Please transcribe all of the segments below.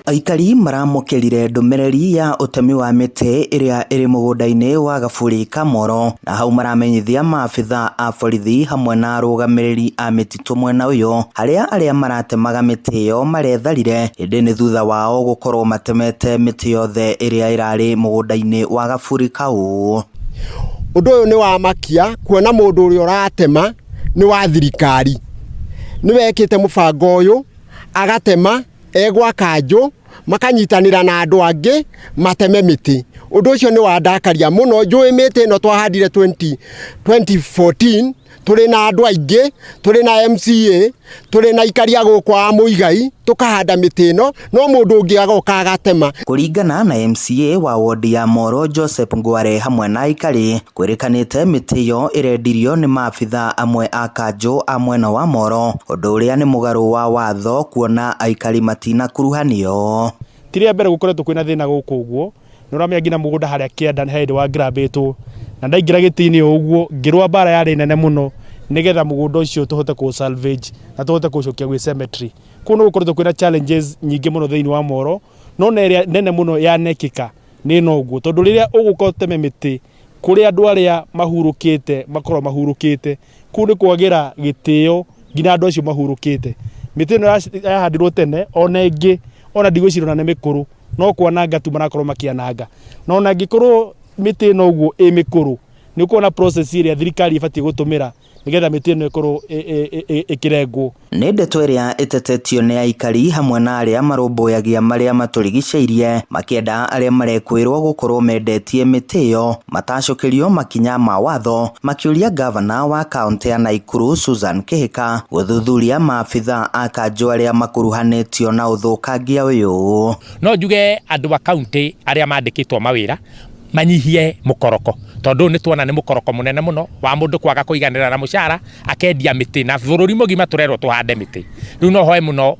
Aikari maramokerire ndumiriri ya utemi wa miti iria iri mugunda-ini wa Gaburi ka Moro, na hau maramenyithia maabitha a borithi hamwe na arugamiriri a mititu mwena uyu aria maratemaga miti iyo maretharire indi ni thutha wao gukorwo matemete miti yothe iria irari mugunda-ini wa Gaburi kau. Undu uyu ni wa makia kuona mundu uria uratema ni wa thirikari, ni wekite mubango uyu agatema egwa kanjo makanyitanira na andu angi mateme miti. Undu ucio ni wandakaria muno. Njui miti no twahandire 2014 turi na andu aingi, turi na MCA, turi na ikaria gukwa muigai tukahanda miti no mundu ungi agoka agatema. Kuringana na MCA wa wodi ya Moro Joseph Ngware hamwe na ikari kwirikanite miti yo irendirio ni maabitha amwe a kanjo a mwena wa Moro, undu uria ni mugaru wa watho kuona aikari matina kuruhanio. Tiria mbere gukoretwo kwina thina guku uguo nuramya ngina mugunda haria kienda ni hindi wa grabitwo na ndaingira gitini uguo ngirwa bara yari nene muno nigetha mugunda ucio tuhote ku salvage na tuhote kucokia gwi cemetery. Kuno gukoretwo kwina challenges nyingi muno thiini wa Moro, no nene muno ya nekika ni no uguo tondu riria ugukoteme miti kuri andu aria mahurukite makoro mahurukite kuni kwagira gitio ngina andu acio mahurukite. Miti no yahandirwo tene ona ingi ona ndigwicirwo na nĩ mikuru no kwananga tu marakorwo makiananga no na ngikorwo miti no guo mikuru ni kuona process iria thirikari ibatie gutumira nigetha miti no ikorwo ikirengwo. Ni ndeto iria itetetio ni aikari hamwe na aria marumbuyagia maria maturigiceirie makienda aria marekwirwo gukorwo mendetie miti iyo matacokerio makinya ma watho, makiuria governor wa kaunti ya Naikuru Susan Kihika guthuthuria maabitha a kanjo aria makuruhanitio na uthukangia uyu. No njuge andu wa kaunti aria mandikitwo mawira manyihie mukoroko tondu ni tuona ni mukoroko munene muno wa mundu kwaga kuiganira na mushara akendia miti na bururi mugima turerwo tuhande miti. Riu no hoe muno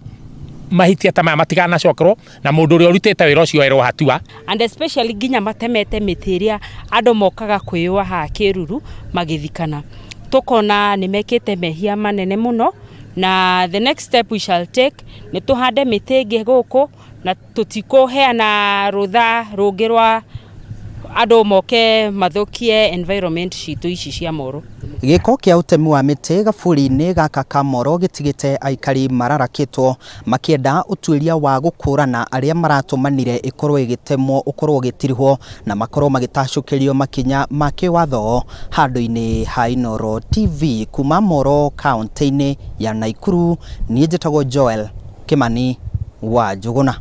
mahitia ta maya matigana cokerwo na mundu uri urutite wira ucio erwo hatua, and especially ginya matemete miti iria andu mokaga kwiywa ha Kiruru magithikana. Tukona ni mekite mehia manene muno na the next step we shall take ni tuhande miti ingi guku na tutikoheana rutha rungirwa ado moke mathukie environment citu ici cia Moro. Giko kia utemi wa miti Gaburi-ini gaka ka Moro gitigite aikari mararakitwo makienda utuiria wa gukurana aria maratumanire ikorwo igitemwo ukorwo gitirihwo na makorwo magitacukirio makinya ma kiwatho. Handu-ini ha Inooro TV kuma Moro kaunti-ini ya Naikuru, ni njitagwo Joel Kimani wa Njuguna.